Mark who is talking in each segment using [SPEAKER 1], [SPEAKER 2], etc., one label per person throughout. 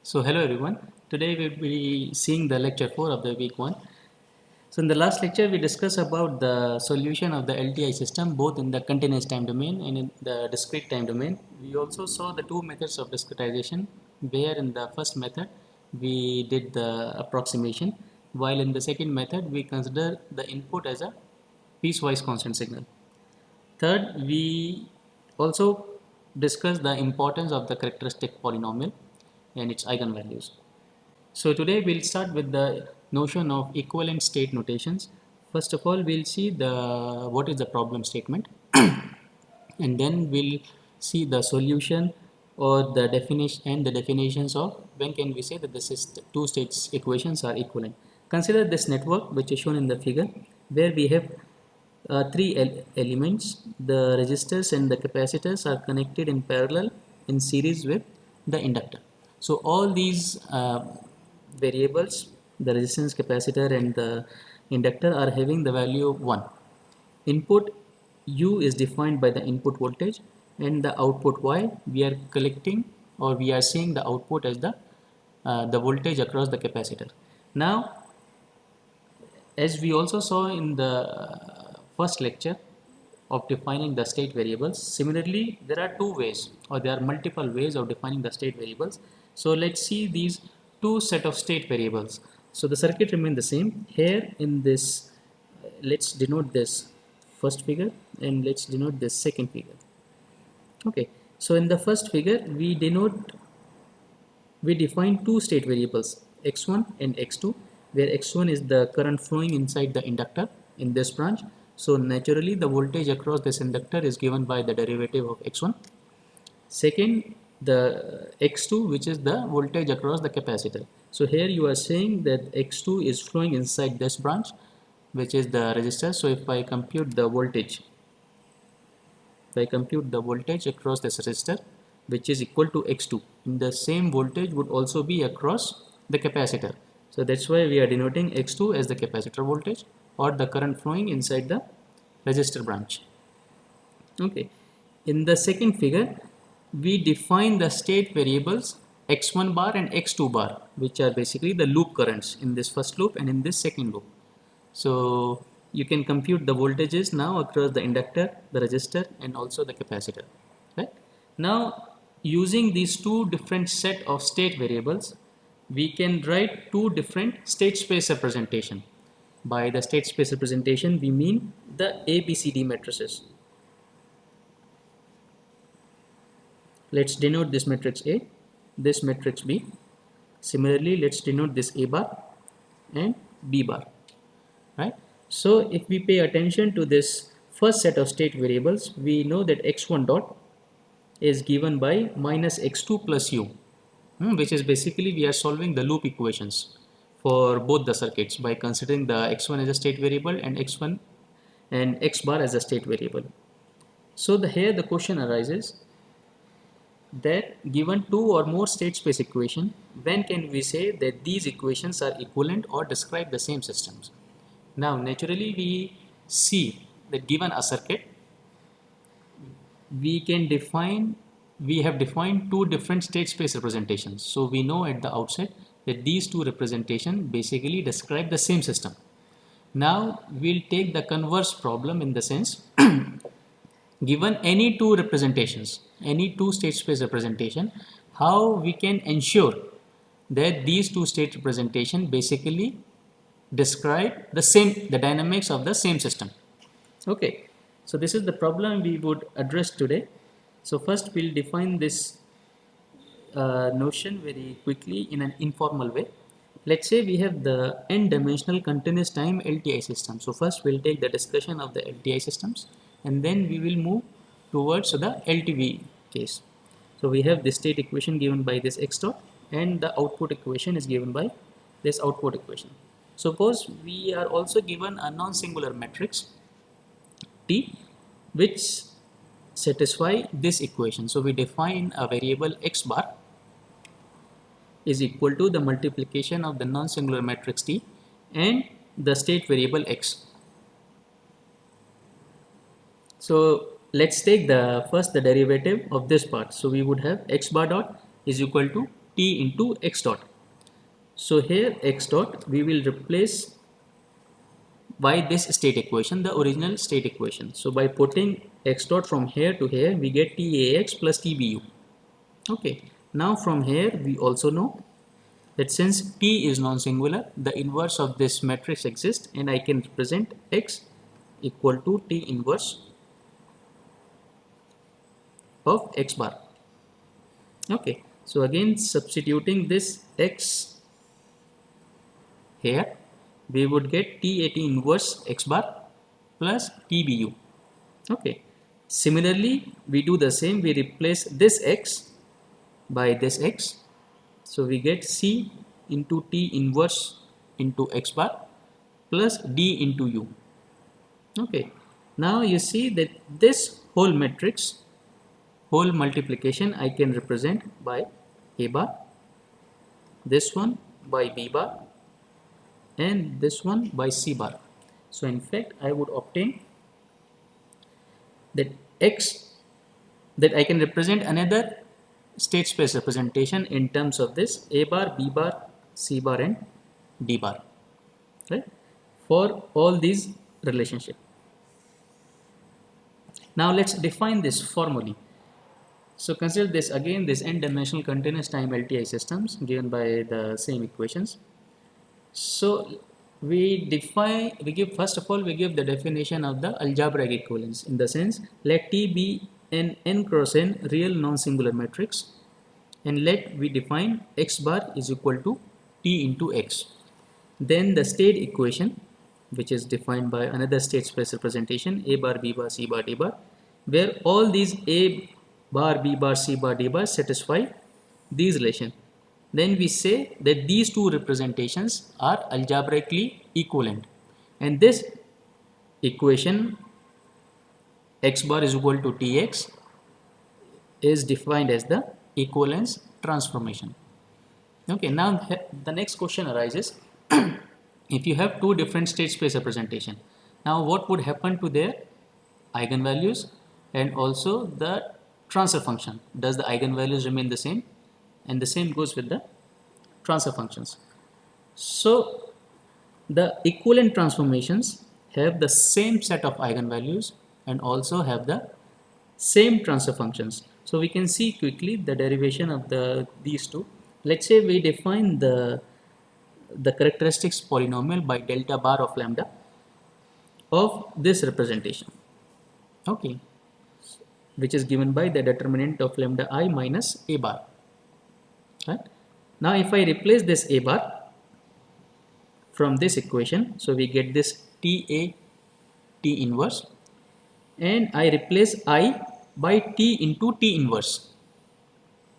[SPEAKER 1] So hello everyone. Today we'll be seeing the lecture 4 of the week 1. So in the last lecture we discussed about the solution of the LTI system both in the continuous time domain and in the discrete time domain. We also saw the two methods of discretization, where in the first method we did the approximation, while in the second method we consider the input as a piecewise constant signal. Third, we also discuss the importance of the characteristic polynomial and its eigenvalues. So today we'll start with the notion of equivalent state notations. First of all, we'll see the what is the problem statement, and then we'll see the solution or the definition and the definitions of when can we say that this is two states equations are equivalent. Consider this network which is shown in the figure, where we have three elements. The resistors and the capacitors are connected in parallel in series with the inductor. So all these variables, the resistance, capacitor and the inductor, are having the value of 1. Input U is defined by the input voltage, and the output Y we are collecting, or we are seeing the output as the voltage across the capacitor. Now, as we also saw in the first lecture of defining the state variables, similarly there are two ways, or there are multiple ways of defining the state variables. So let's see these two set of state variables. So the circuit remains the same. Here in this, let's denote this first figure and let's denote this second figure. Okay, so in the first figure we define two state variables, x1 and x2, where x1 is the current flowing inside the inductor in this branch. So naturally the voltage across this inductor is given by the derivative of x1. Second, the x2, which is the voltage across the capacitor. So here you are saying that x2 is flowing inside this branch, which is the resistor. So if I compute the voltage, across this resistor, which is equal to x2, the same voltage would also be across the capacitor. So that's why we are denoting x2 as the capacitor voltage, or the current flowing inside the resistor branch. Okay, in the second figure we define the state variables x1 bar and x2 bar, which are basically the loop currents in this first loop and in this second loop. So you can compute the voltages now across the inductor, the resistor and also the capacitor. Right? Now, using these two different set of state variables, we can write two different state space representation. By the state space representation we mean the ABCD matrices. Let's denote this matrix A, this matrix B. Similarly, let's denote this A bar and B bar. Right? So if we pay attention to this first set of state variables, we know that x1 dot is given by minus x2 plus u, which is basically we are solving the loop equations for both the circuits by considering the x1 as a state variable and x1 and x bar as a state variable. So here the question arises that given two or more state space equation, when can we say that these equations are equivalent or describe the same systems? Now naturally we see that given a circuit, we have defined two different state space representations. So we know at the outset that these two representations basically describe the same system. Now we'll take the converse problem, in the sense given any two representations, any two state space representation, how we can ensure that these two state representation basically describe the dynamics of the same system. Okay, so this is the problem we would address today. So first we'll define this notion very quickly in an informal way. Let's say we have the n-dimensional continuous time LTI system. So first we'll take the discussion of the LTI systems, and then we will move towards the LTV case. So we have the state equation given by this x dot, and the output equation is given by this output equation. Suppose we are also given a non-singular matrix T which satisfy this equation. So we define a variable x bar is equal to the multiplication of the non-singular matrix T and the state variable x. So let's take the derivative of this part. So we would have x bar dot is equal to t into x dot. So here x dot we will replace by this state equation, the original state equation. So by putting x dot from here to here, we get TAX plus TBU. Okay. Now from here we also know that since T is non-singular, the inverse of this matrix exists, and I can represent X equal to T inverse of X bar. Okay. So again substituting this X here, we would get TAT inverse X bar plus TBU. Okay. Similarly, we do the same. We replace this X by this X. So we get C into T inverse into X bar plus D into U. Okay. Now you see that this whole matrix, whole multiplication, I can represent by A bar, this one by B bar, and this one by C bar. So in fact, I would obtain that X, that I can represent another state space representation in terms of this A bar, B bar, C bar and D bar, right, for all these relationships. Now let's define this formally. So consider this again, this n-dimensional continuous time LTI systems given by the same equations. So we give first of all, we give the definition of the algebraic equivalence, in the sense, let T be an n cross n real non-singular matrix, and let we define X bar is equal to T into X. Then the state equation, which is defined by another state space representation, A bar, B bar, C bar, D bar, where all these A bar, B bar, C bar, D bar satisfy these relations. Then we say that these two representations are algebraically equivalent, and this equation X bar is equal to Tx is defined as the equivalence transformation. Okay, now the next question arises. If you have two different state space representation, now what would happen to their eigenvalues and also the transfer function? Does the eigenvalues remain the same? And the same goes with the transfer functions. So the equivalent transformations have the same set of eigenvalues and also have the same transfer functions. So we can see quickly the derivation of these two. Let's say we define the characteristics polynomial by delta bar of lambda of this representation, okay, which is given by the determinant of lambda I minus A bar. Right? Now if I replace this A bar from this equation, so we get this TA T inverse, and I replace I by T into T inverse.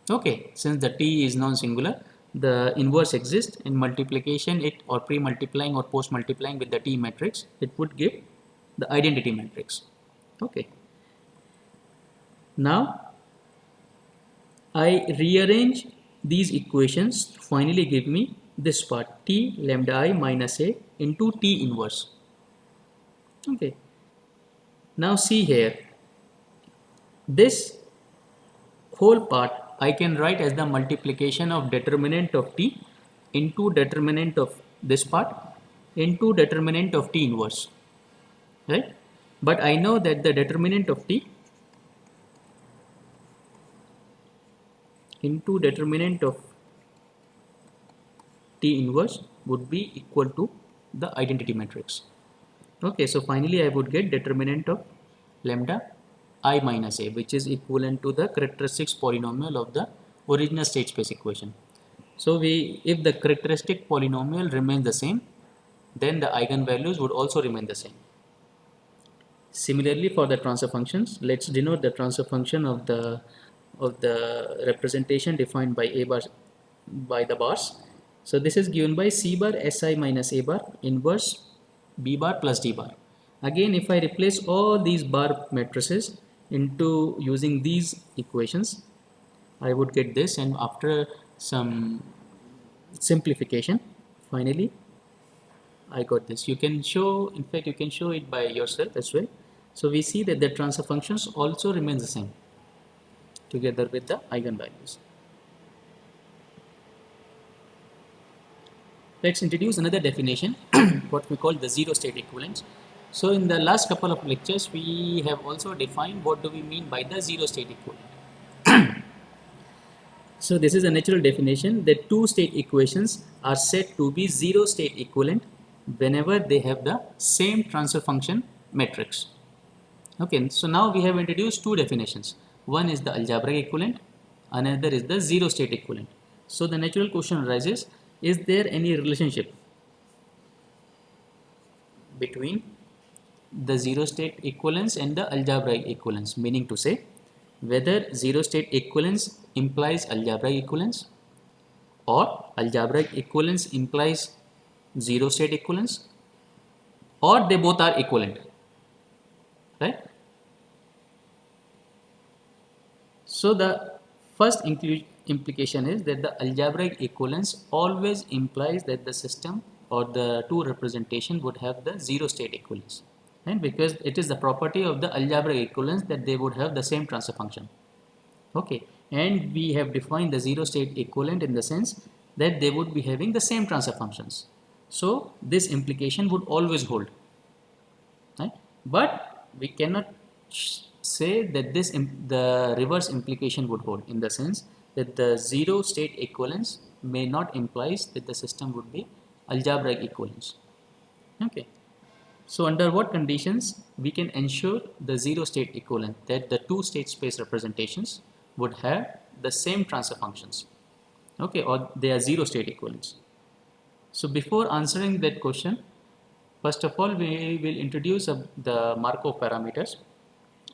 [SPEAKER 1] Okay, since the T is non-singular, the inverse exists, and multiplication it or pre-multiplying or post-multiplying with the T matrix, it would give the identity matrix. Okay. Now I rearrange these equations to finally give me this part, T lambda I minus A into T inverse. Okay. Now see here, this whole part I can write as the multiplication of determinant of T into determinant of this part into determinant of T inverse, right? But I know that the determinant of T into determinant of T inverse would be equal to the identity matrix. Okay, so finally I would get determinant of lambda I minus A, which is equivalent to the characteristics polynomial of the original state space equation. So if the characteristic polynomial remains the same, then the eigenvalues would also remain the same. Similarly, for the transfer functions, let's denote the transfer function of the representation defined by A bar by the bars. So this is given by C bar Si minus A bar inverse B bar plus D bar. Again, if I replace all these bar matrices into using these equations, I would get this, and after some simplification, finally I got this. You can show, in fact you can show it by yourself as well. So we see that the transfer functions also remain the same together with the eigenvalues. let's introduce another definition, what we call the zero state equivalence. So in the last couple of lectures, we have also defined what do we mean by the zero state equivalent. So this is a natural definition that two state equations are said to be zero state equivalent whenever they have the same transfer function matrix. Okay, so now we have introduced two definitions. One is the algebraic equivalent, another is the zero state equivalent. So the natural question arises, is there any relationship between the zero state equivalence and the algebraic equivalence, meaning to say whether zero state equivalence implies algebraic equivalence or algebraic equivalence implies zero state equivalence, or they both are equivalent, right? So the first implication is that the algebraic equivalence always implies that the system or the two representation would have the zero state equivalence, and because it is the property of the algebraic equivalence that they would have the same transfer function. Okay, and we have defined the zero state equivalent in the sense that they would be having the same transfer functions. So this implication would always hold, right? But we cannot say that the reverse implication would hold, in the sense that the zero state equivalence may not implies that the system would be algebraic equivalence. Okay, so under what conditions we can ensure the zero state equivalent, that the two state space representations would have the same transfer functions, okay, or they are zero state equivalents. So before answering that question, first of all we will introduce the Markov parameters.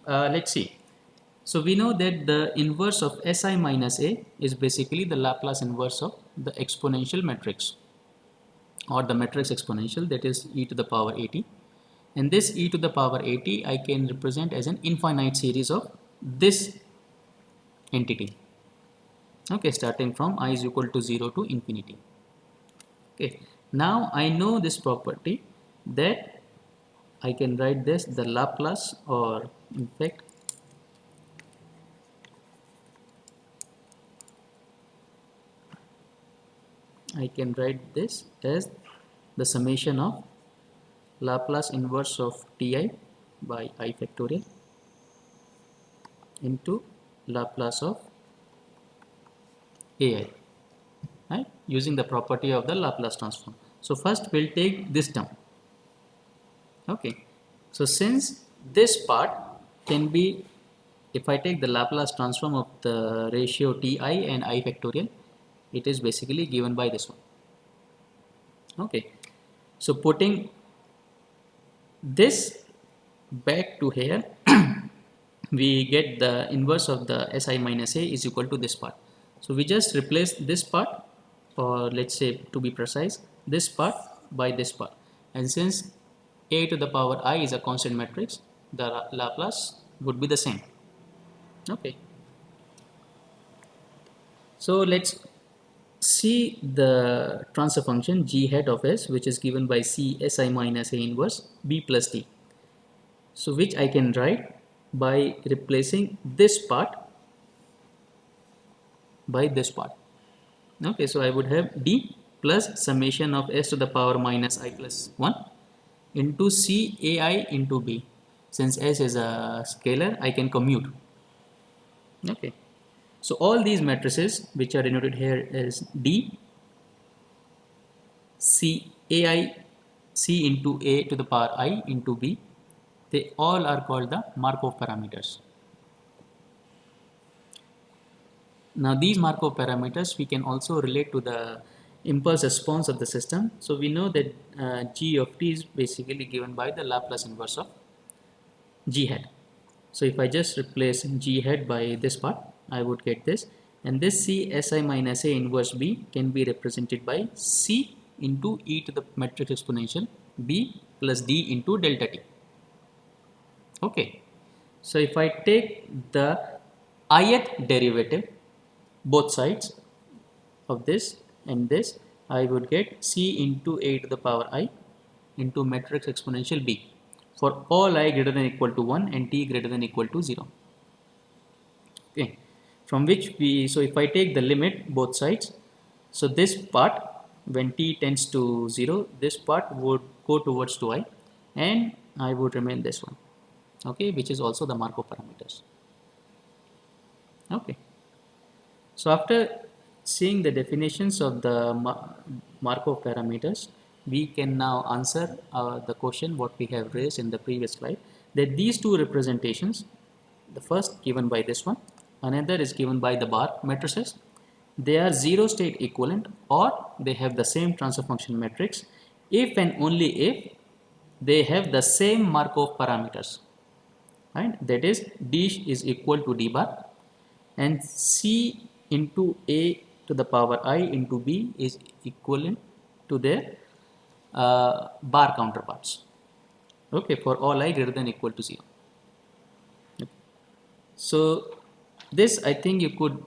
[SPEAKER 1] Let's see. So we know that the inverse of Si minus A is basically the Laplace inverse of the exponential matrix, or the matrix exponential, that is e to the power at. And this e to the power at I can represent as an infinite series of this entity, okay, starting from I is equal to 0 to infinity. Okay, now I know this property that I can write this the Laplace, or in fact I can write this as the summation of Laplace inverse of Ti by I factorial into Laplace of Ai, right, using the property of the Laplace transform. So first we'll take this term. Okay, so since this part can be, if I take the Laplace transform of the ratio Ti and I factorial, it is basically given by this one. Okay, so putting this back to here, we get the inverse of the Si minus A is equal to this part. So we just replace this part, or let's say to be precise, this part by this part, and since A to the power I is a constant matrix, the Laplace would be the same. Okay, so let's see the transfer function g hat of S, which is given by C Si minus A inverse B plus T. So which I can write by replacing this part by this part. Okay, so I would have D plus summation of S to the power minus I plus 1 into C Ai into B. Since S is a scalar, I can commute. Okay, so all these matrices which are denoted here as D, C Ai, C into A to the power I into B, they all are called the Markov parameters. Now these Markov parameters we can also relate to the impulse response of the system. So we know that g of t is basically given by the Laplace inverse of g hat. So if I just replace g hat by this part, I would get this, and this C Si minus A inverse B can be represented by C into e to the matrix exponential B plus D into delta t. Okay, so if I take the ith derivative, both sides of this and this, I would get C into A to the power I into matrix exponential B for all I greater than equal to 1 and t greater than equal to 0. Okay, from which we, so if I take the limit both sides, so this part when t tends to 0, this part would go towards to I, and I would remain this one, okay, which is also the Markov parameters. Okay. So after seeing the definitions of the Markov parameters, we can now answer the question what we have raised in the previous slide, that these two representations, the first given by this one, another is given by the bar matrices, they are zero state equivalent, or they have the same transfer function matrix if and only if they have the same Markov parameters, right? That is, d is equal to d bar, and c into a to the power I into b is equivalent to their bar counterparts, okay, for all I greater than equal to 0. Okay. So this, I think you could,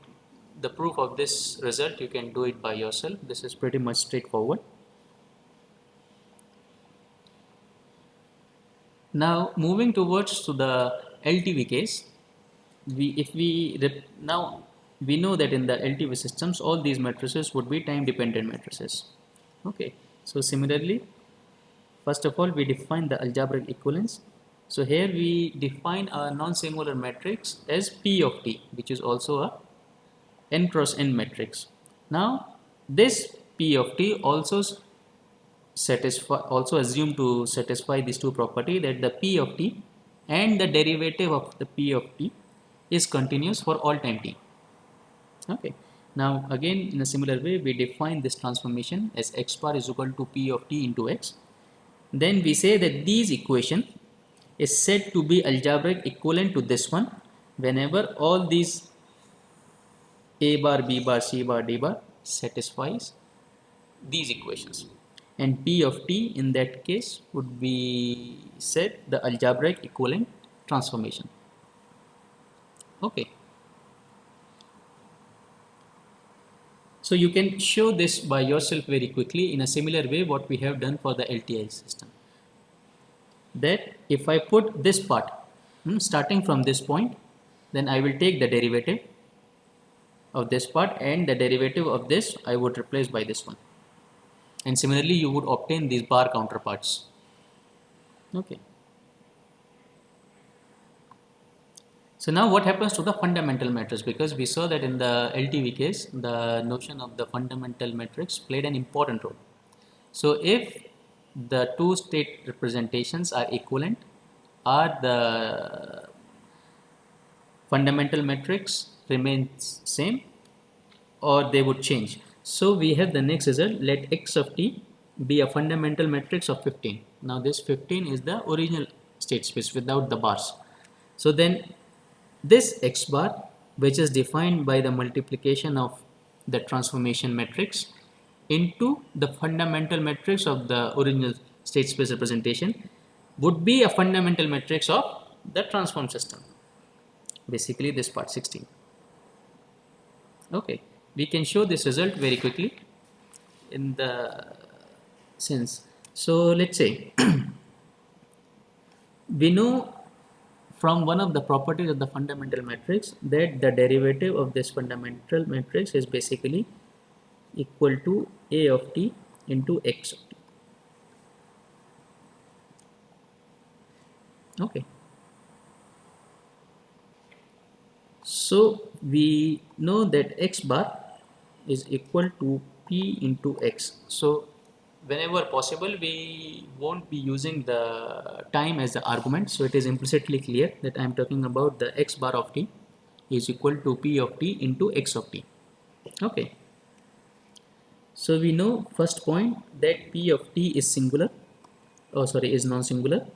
[SPEAKER 1] the proof of this result, you can do it by yourself. This is pretty much straightforward. Now moving towards to the LTV case, now we know that in the LTV systems all these matrices would be time dependent matrices. Okay, so similarly, first of all we define the algebraic equivalence. So here we define a non-singular matrix as P of T, which is also a n cross n matrix. Now this P of T also assume to satisfy these two property, that the P of T and the derivative of the P of T is continuous for all time t. Okay. Now again in a similar way we define this transformation as x bar is equal to P of T into x. Then we say that these equation is said to be algebraic equivalent to this one whenever all these a bar, b bar, c bar, d bar satisfies these equations, and P of T in that case would be said the algebraic equivalent transformation. Okay. So you can show this by yourself very quickly in a similar way what we have done for the LTI system. That if I put this part starting from this point, then I will take the derivative of this part, and the derivative of this I would replace by this one, and similarly you would obtain these bar counterparts. Okay. So now what happens to the fundamental matrix, because we saw that in the LTV case the notion of the fundamental matrix played an important role. So if the two state representations are equivalent, or the fundamental matrix remains same, or they would change. So we have the next result, let x of t be a fundamental matrix of 15. Now this 15 is the original state space without the bars. So then this x bar, which is defined by the multiplication of the transformation matrix into the fundamental matrix of the original state space representation, would be a fundamental matrix of the transform system. Basically this part 16. Okay, we can show this result very quickly in the sense. So let's say we know from one of the properties of the fundamental matrix that the derivative of this fundamental matrix is basically equal to a of t into x of t. Okay. So we know that x bar is equal to p into x. So whenever possible we won't be using the time as the argument, so it is implicitly clear that I am talking about the x bar of t is equal to p of t into x of t. Okay. So we know first point that p of t is singular, is non-singular.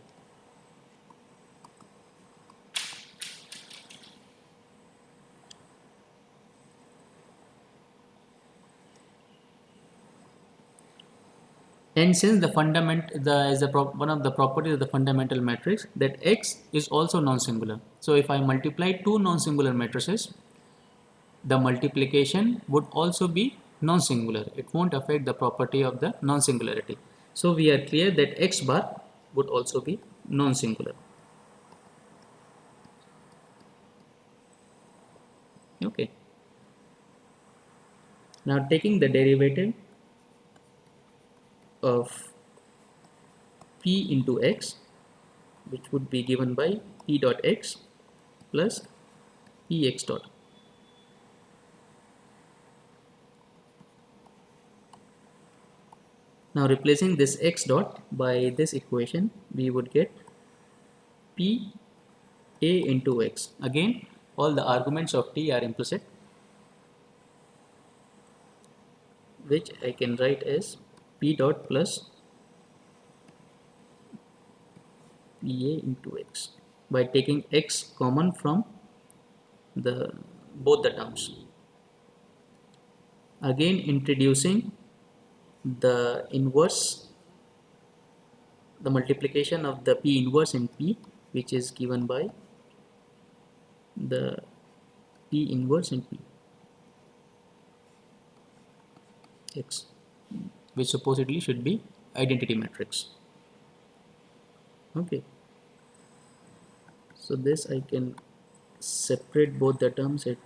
[SPEAKER 1] And since the one of the properties of the fundamental matrix that x is also non-singular, so if I multiply two non-singular matrices, the multiplication would also be non-singular. It won't affect the property of the non-singularity. So we are clear that x bar would also be non-singular. Okay. Now taking the derivative of P into X, which would be given by P dot X plus Px dot. Now replacing this X dot by this equation, we would get P A into X. Again, all the arguments of T are implicit, which I can write as P dot plus PA into X by taking X common from both the terms. Again introducing the inverse, the multiplication of the P inverse in P, which is given by the P inverse in P X, which supposedly should be identity matrix. Okay, so this I can separate both the terms at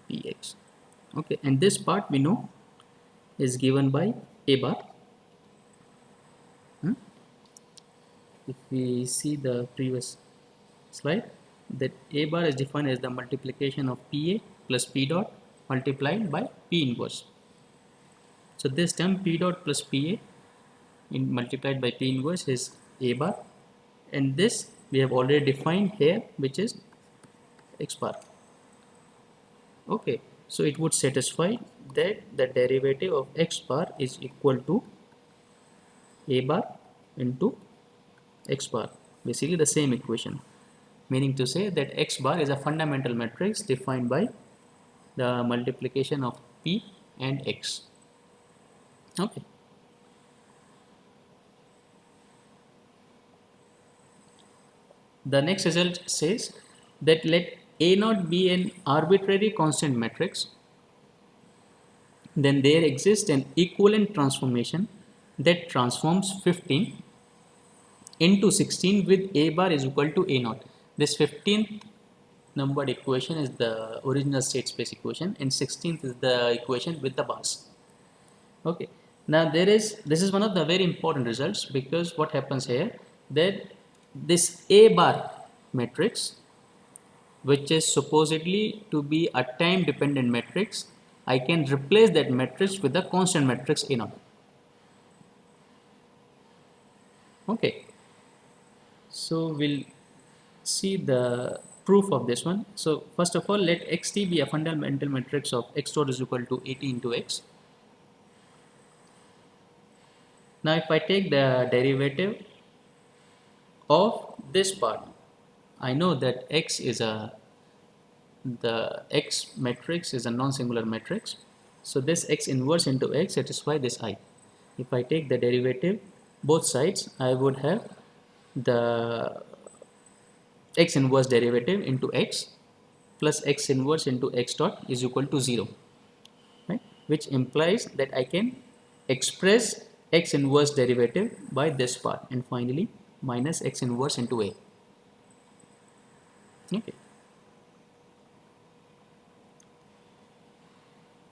[SPEAKER 1] Px. Okay, and this part we know is given by A bar. If we see the previous slide, that A bar is defined as the multiplication of PA plus P dot multiplied by P inverse. So this term P dot plus PA multiplied by P inverse is A bar, and this we have already defined here, which is X bar. Okay, so it would satisfy that the derivative of X bar is equal to A bar into X bar, basically the same equation, meaning to say that X bar is a fundamental matrix defined by the multiplication of P and X. Okay. The next result says that let A naught be an arbitrary constant matrix, then there exists an equivalent transformation that transforms 15 into 16 with A bar is equal to A naught. This 15th numbered equation is the original state space equation, and 16th is the equation with the bars. Okay, now this is one of the very important results, because what happens here, that this A bar matrix, which is supposedly to be a time dependent matrix, I can replace that matrix with the constant matrix A naught. Okay, so we'll see the proof of this one. So first of all, let xt be a fundamental matrix of x dot is equal to 80 into x. Now if I take the derivative of this part, I know that x is the x matrix is a non-singular matrix, so this x inverse into x satisfies this I. If I take the derivative both sides, I would have the x inverse derivative into x plus x inverse into x dot is equal to 0, right? Which implies that I can express x inverse derivative by this part, and finally minus x inverse into a. Okay.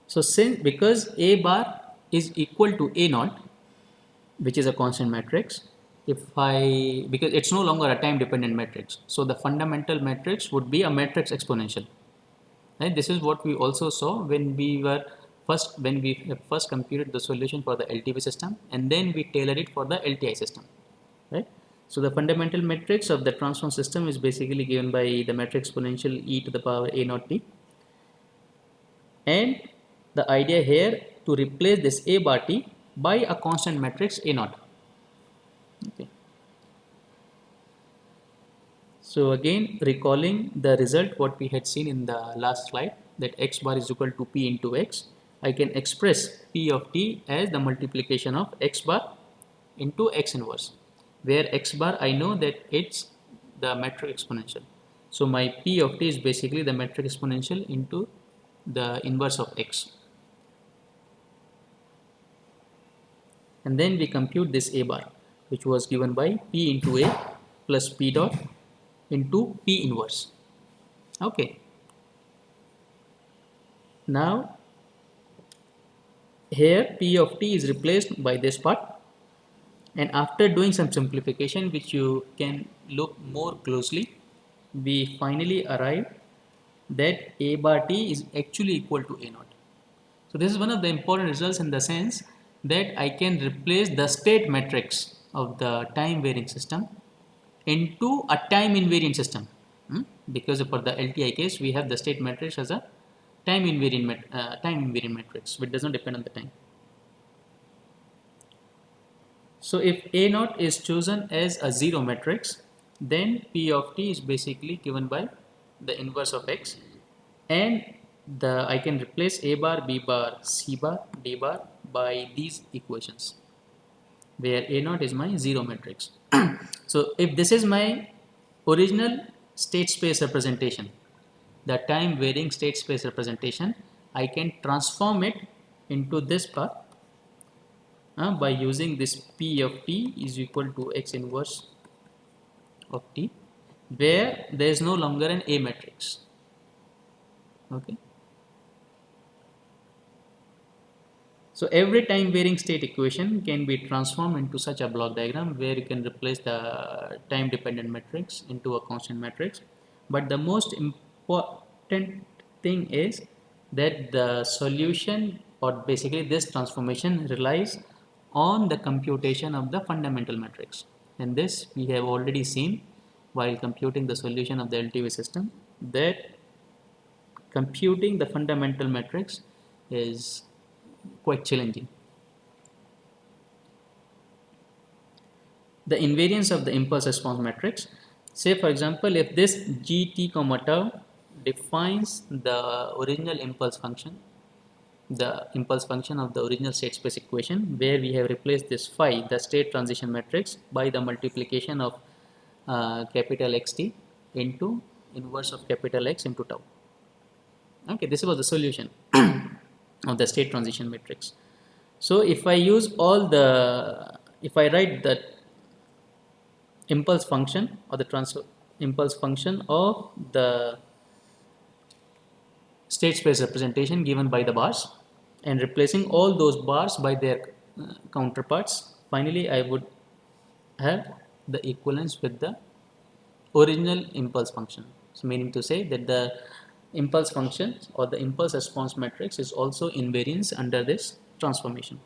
[SPEAKER 1] So because A bar is equal to A naught, which is a constant matrix, because it's no longer a time dependent matrix, so the fundamental matrix would be a matrix exponential. Right? This is what we also saw when we first computed the solution for the LTV system, and then we tailored it for the LTI system. Right? So the fundamental matrix of the transform system is basically given by the matrix exponential e to the power A naught t, and the idea here to replace this A bar t by a constant matrix A naught. Okay. So again, recalling the result what we had seen in the last slide, that x bar is equal to p into x, I can express p of t as the multiplication of x bar into x inverse, where x bar I know that it's the metric exponential. So my p of t is basically the metric exponential into the inverse of x. And then we compute this A bar, which was given by P into A plus P dot into P inverse. Okay. Now here P of t is replaced by this part, and after doing some simplification which you can look more closely, we finally arrive that A bar t is actually equal to A naught. So this is one of the important results in the sense that I can replace the state matrix of the time varying system into a time invariant system. Because for the LTI case we have the state matrix as a time invariant matrix which does not depend on the time. So if A naught is chosen as a zero matrix, then P of t is basically given by the inverse of x, and I can replace A bar, B bar, C bar, D bar by these equations where A naught is my zero matrix. So if this is my original state space representation, the time varying state space representation, I can transform it into this part by using this P of t is equal to x inverse of t, where there is no longer an A matrix. Okay. So every time varying state equation can be transformed into such a block diagram where you can replace the time dependent matrix into a constant matrix. But the most important thing is that the solution, or basically this transformation, relies on the computation of the fundamental matrix. And this we have already seen while computing the solution of the LTV system, that computing the fundamental matrix is quite challenging. The invariance of the impulse response matrix. Say for example, if this gt comma tau defines the original impulse function, the impulse function of the original state space equation, where we have replaced this phi, the state transition matrix, by the multiplication of capital xt into inverse of capital X into tau. Okay, this was the solution of the state transition matrix. So if I use if I write the impulse function or the impulse function of the state space representation given by the bars and replacing all those bars by their counterparts, finally I would have the equivalence with the original impulse function. So meaning to say that the impulse function or the impulse response matrix is also invariance under this transformation.